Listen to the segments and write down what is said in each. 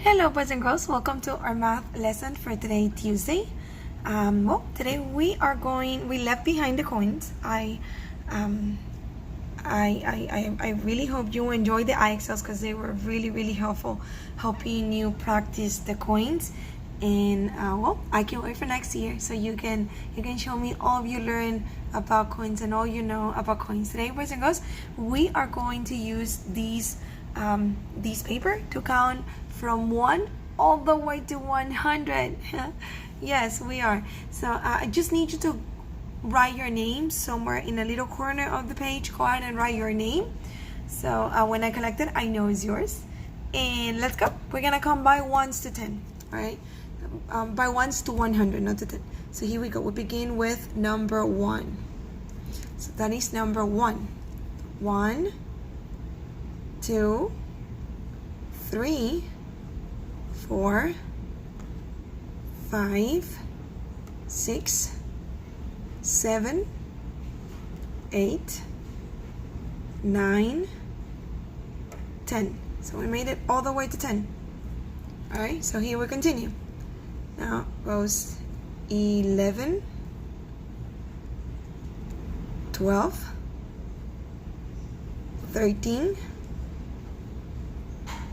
Hello boys and girls, welcome to our math lesson for today, Tuesday. Today we left behind the coins. I really hope you enjoyed the IXLs because they were really helpful helping you practice the coins. And I can't wait for next year so you can show me all of you learn about coins and all you know about coins. Today, boys and girls, we are going to use these paper to count from 1 all the way to 100. Yes, we are. So I just need you to write your name somewhere in a little corner of the page. Go ahead and write your name. So when I collect it, I know it's yours. And let's go. We're gonna count by 1s to 10. All right, by 1s to 100, not to 10. So here we go. We begin with number 1. So that is number 1. 1, 2, 3, 4, 5, 6, 7, 8, 9, 10. So we made it all the way to 10. All right, so here we continue. Now goes 11, 12, 13,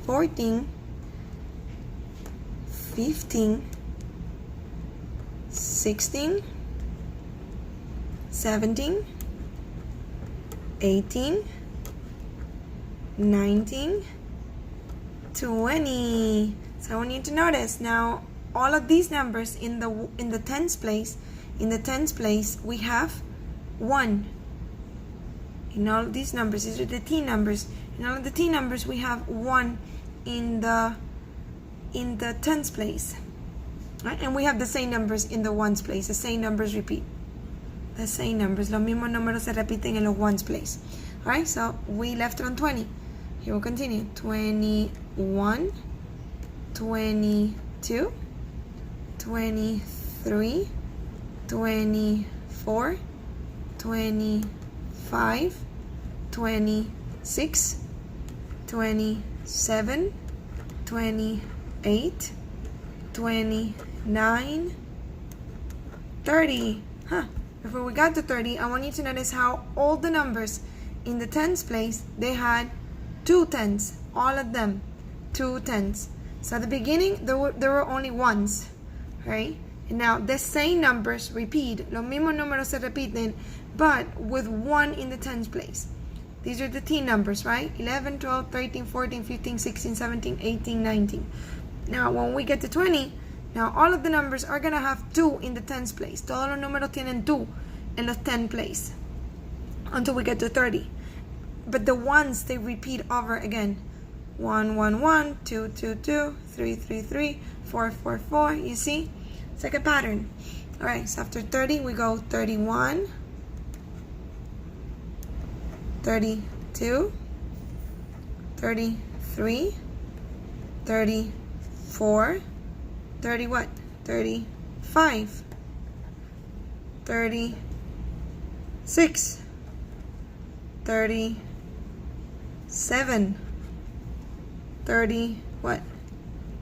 14, 15, 16, 17, 18, 19, 20. So I want you to notice now all of these numbers in the tens place. In the tens place we have 1. In all of these numbers, these are the T numbers. In all of the T numbers we have 1 in the tens place, right? And we have the same numbers in the ones place. The same numbers repeat. The same numbers. Los mismos números se repiten en los ones place. All right, so we left it on 20. Here we'll continue. 21, 22, 23, 24, 25, 26, 27, 28, 29, 30. Before we got to 30, I want you to notice how all the numbers in the tens place, they had 2 tens, all of them, 2 tens. So at the beginning, there were only 1s, right? And now the same numbers repeat, los mismos números se repiten, but with 1 in the tens place. These are the T numbers, right? 11, 12, 13, 14, 15, 16, 17, 18, 19. Now, when we get to 20, now all of the numbers are going to have 2 in the tens place. Todos los números tienen 2 en los 10 place until we get to 30. But the ones, they repeat over again. 1, 1, 1, 2, 2, 2, 3, 3, 3, 4, 4, 4. You see? It's like a pattern. All right, so after 30, we go 31, 32, 33, 34, 30 what? 35, 36, 37, 30 what?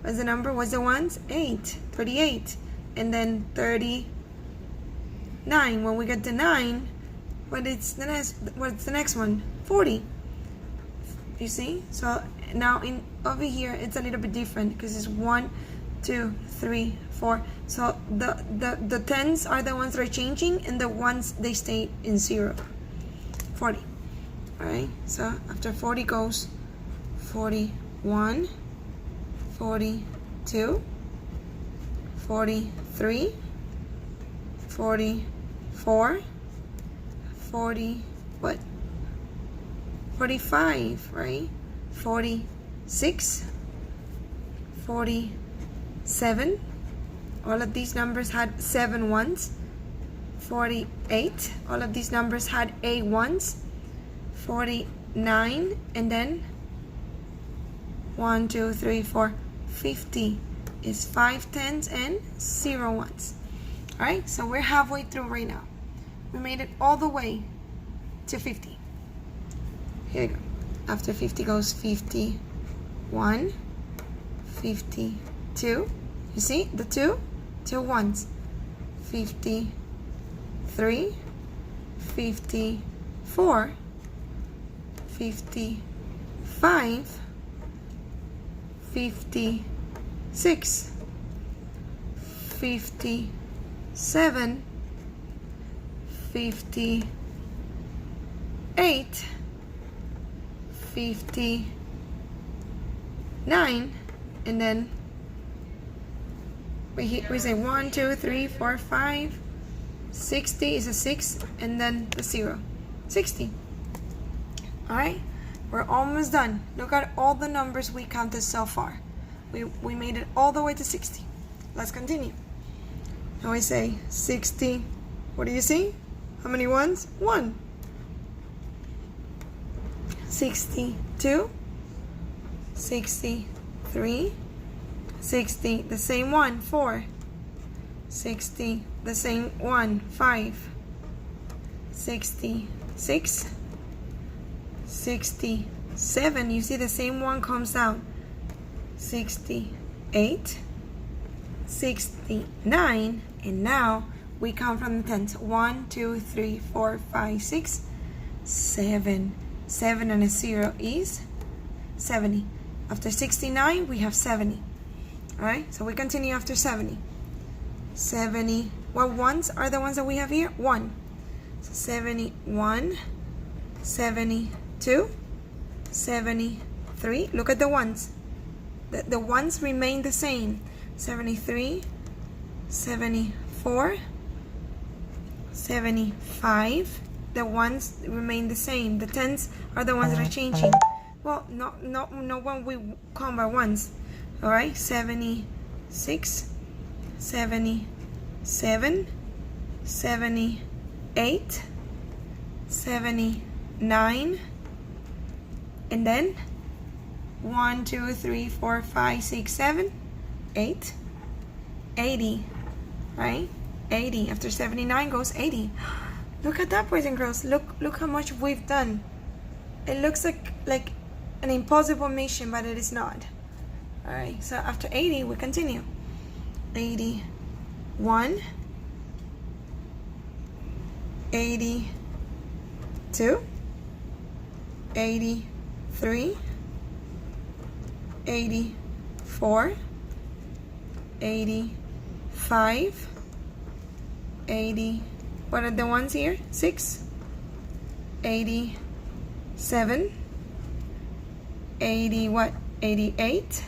What's the number? What's the ones? 8, 38, and then 39. When we get to 9, what's the next one? 40. You see? So now over here it's a little bit different because it's 1, 2, 3, 4. So the tens are the ones that are changing, and the ones they stay in 0. 40. All right. So after 40 goes 41, 42, 43, 44, 40 what? 45, right? 46, 47. All of these numbers had 7 ones. 48. All of these numbers had 8 ones. 49, and then 1, 2, 3, 4, 50 is 5 tens and 0 ones. All right, so we're halfway through right now. We made it all the way to 50. Here we go. After 50 goes 51, 52. You see the two ones. 53, 54, 55, 56, 57, 58, 59, and then we say 1, 2, 3, 4, 5, 60 is a 6, and then the 0. 60. Alright, we're almost done. Look at all the numbers we counted so far. We made it all the way to 60. Let's continue. Now we say 60. What do you see? How many ones? 1. 62, 63, 60, the same one, 4, 60, the same one, 5, 66, 67, you see the same one comes out, 68, 69, and now we count from the tens. 1, 2, 3, 4, 5, 6, 7. 7 and a 0 is 70. After 69, we have 70. Alright, so we continue after 70. 70. What ones are the ones that we have here? 1. So 71, 72, 73. Look at the ones. The ones remain the same. 73, 74, 75. The ones remain the same. The tens are the ones that are changing. Well, no when we count by ones. All right, 76, 77, 78, 79, and then 1, 2, 3, 4, 5, 6, 7, 8, 80, right? 80. After 79 goes 80. Look at that, boys and girls. Look how much we've done. It looks like an impossible mission, but it is not. All right, so after 80, we continue. 81, 82, 83, 84, 85, 80. What are the ones here? 6, 87, 80 what? 88,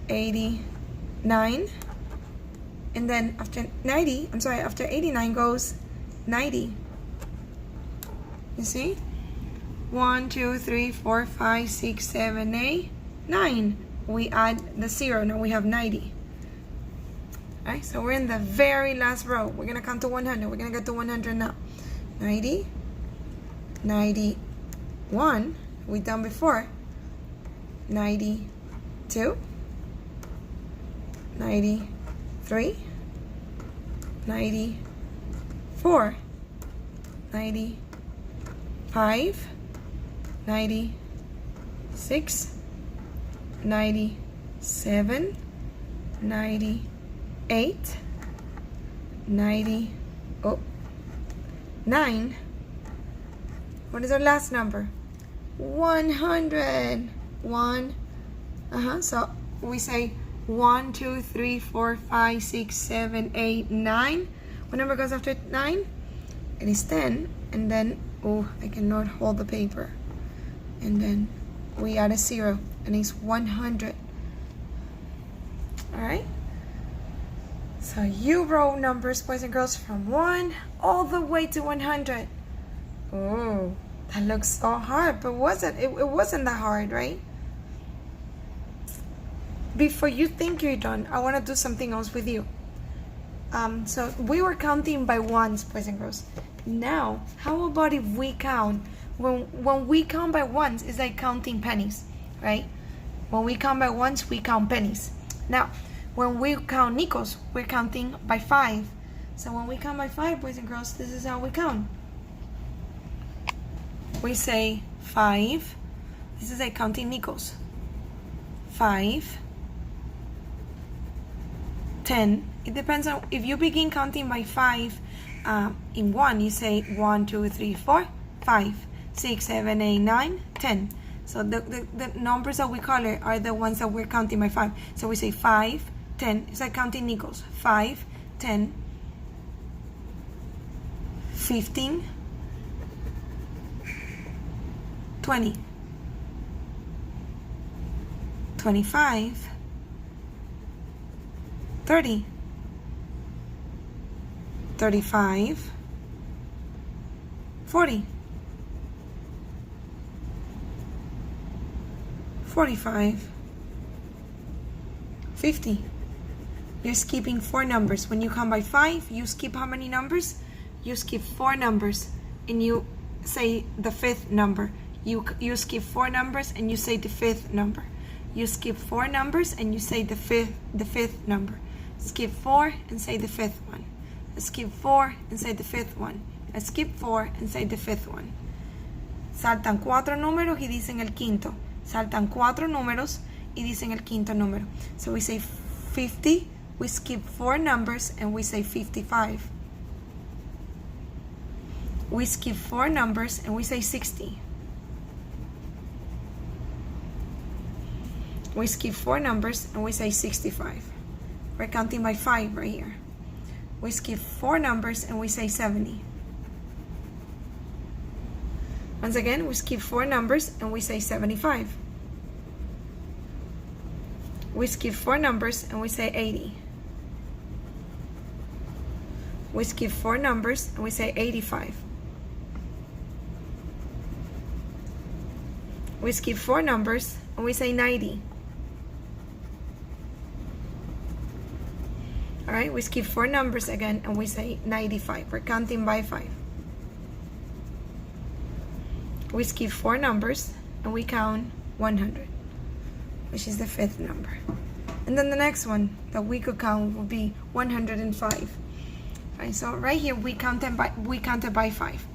89, and then after 90, after 89 goes 90. You see? 1, 2, 3, 4, 5, 6, 7, 8, 9. We add the 0, now we have 90. Alright, so we're in the very last row. We're gonna count to 100. We're gonna get to 100 now. 90, 91, we done before. 92, 93, 94, 95, 96, 97, 98, 9. What is our last number? 100. So we say 1, 2, 3, 4, 5, 6, 7, 8, 9. What number goes after 9? It is 10. And then, oh, I cannot hold the paper. And then we add a 0, and it's 100. All right. So you wrote numbers, boys and girls, from 1 all the way to 100. Oh, that looks so hard, but it wasn't that hard, right? Before you think you're done, I want to do something else with you. So we were counting by ones, boys and girls. Now, how about if we count? When we count by ones, it's like counting pennies, right? When we count by ones, we count pennies. Now, when we count nickels, we're counting by 5. So when we count by 5, boys and girls, this is how we count. We say 5. This is like counting nickels. 5, 10. It depends on if you begin counting by 5 in 1, you say 1, 2, 3, 4, 5, 6, 7, 8, 9, 10. So the numbers that we color are the ones that we're counting by 5. So we say 5, 10. It's like counting nickels. 5, 10, 15, 20, 25, 30, 35, 40, 45, 50. You're skipping 4 numbers. When you count by 5, you skip how many numbers? You skip 4 numbers and you say the 5th number. You skip 4 numbers and you say the 5th number. You skip 4 numbers and you say the fifth number. Skip 4 and say the 5th one. Skip 4 and say the 5th one. Skip 4 and say the 5th one. Saltan 4 números y dicen el quinto. Saltan 4 números y dicen el quinto número. So we say 50, we skip 4 numbers and we say 55. We skip 4 numbers and we say 60. We skip 4 numbers and we say 65. We're counting by 5 right here. We skip 4 numbers and we say 70. Once again, we skip 4 numbers and we say 75. We skip 4 numbers and we say 80. We skip 4 numbers and we say 85. We skip 4 numbers and we say 90. All right, we skip 4 numbers again and we say 95. We're counting by 5. We skip 4 numbers and we count 100, which is the 5th number. And then the next one that we could count would be 105. Right, so right here we counted by 5.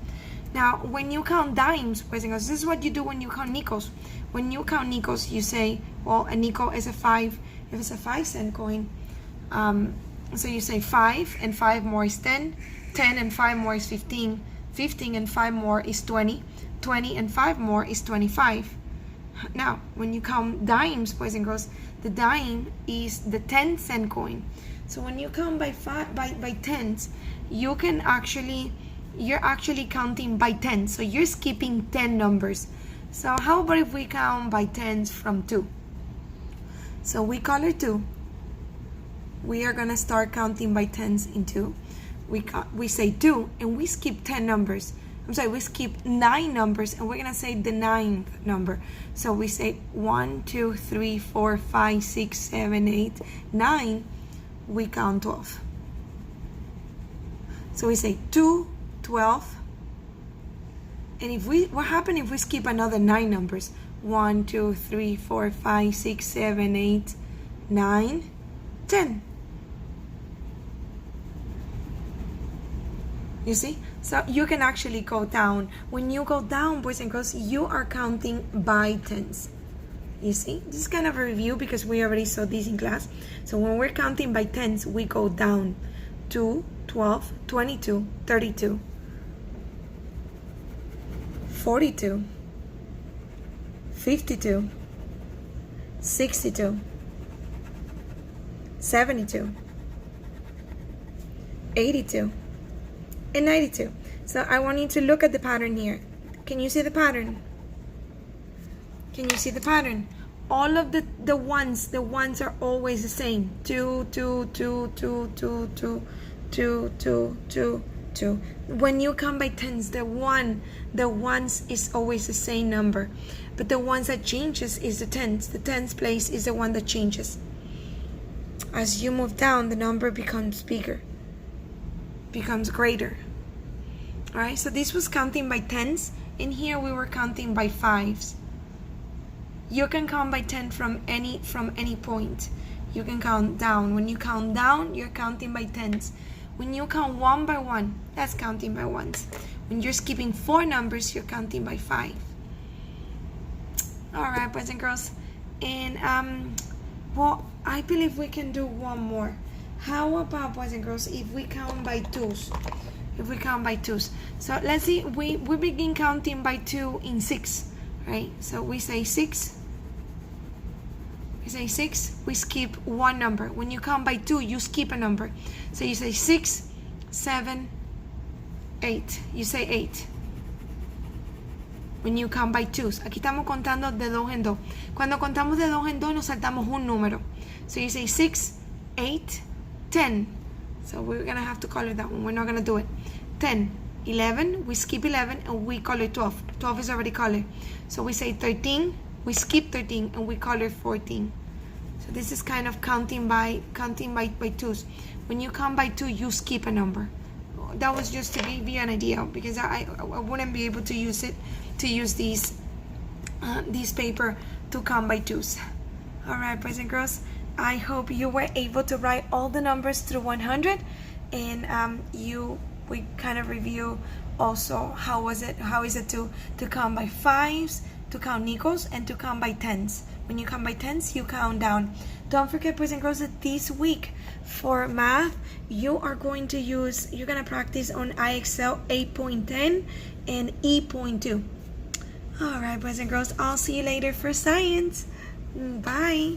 Now, when you count dimes, pues, this is what you do when you count nickels. When you count nickels, you say, well, a nickel is a 5. If it's a 5-cent coin, so you say 5 and 5 more is 10. 10 and 5 more is 15. 15 and 5 more is 20. 20 and 5 more is 25. Now, when you count dimes, boys and girls, the dime is the 10-cent coin. So when you count by tens, you're actually counting by 10. So you're skipping 10 numbers. So how about if we count by tens from 2? So we color 2. We are gonna start counting by tens in 2. We say 2 and we skip 10 numbers. We skip 9 numbers and we're gonna say the 9th number. So we say 1, 2, 3, 4, 5, 6, 7, 8, 9. We count 12. So we say 2, 12. And what happens if we skip another 9 numbers? 1, 2, 3, 4, 5, 6, 7, 8, 9, 10. You see? So you can actually go down. When you go down, boys and girls, you are counting by tens. You see? This is kind of a review because we already saw this in class. So when we're counting by tens, we go down. 2, 12, 22, 32, 42, 52, 62, 72, 82, and 92. So I want you to look at the pattern here. Can you see the pattern? Can you see the pattern? All of the ones are always the same. 2, 2, 2, 2, 2, 2, 2, 2, 2, 2. When you come by tens, the ones is always the same number. But the ones that changes is the tens. The tens place is the one that changes. As you move down, the number becomes bigger, becomes greater. Alright, so this was counting by tens. In here we were counting by 5s. You can count by 10 from any point. You can count down. When you count down, you're counting by tens. When you count 1 by 1, that's counting by ones. When you're skipping 4 numbers, you're counting by 5. Alright, boys and girls. And well, I believe we can do one more. How about, boys and girls, if we count by twos? If we count by twos. So let's see, we begin counting by 2 in 6, right? So we say 6. We say 6, we skip one number. When you count by 2, you skip a number. So you say 6, 7, 8. You say 8. When you count by twos. Aquí estamos contando de 2 en 2. Cuando contamos de 2 en 2 nos saltamos un número. So you say 6, 8, 10. So we're going to have to color that one. We're not going to do it. 10, 11, we skip 11 and we color 12. 12 is already colored. So we say 13, we skip 13 and we color 14. So this is kind of counting by twos. When you count by 2, you skip a number. That was just to give you an idea, because I wouldn't be able to use these paper to count by twos. Alright, boys and girls, I hope you were able to write all the numbers through 100, and we kind of review also how is it to count by 5s, to count nickels, and to count by 10s. When you count by 10s, you count down. Don't forget, boys and girls, that this week for math, you're going to practice on IXL 8.10 and E.2. All right, boys and girls, I'll see you later for science. Bye.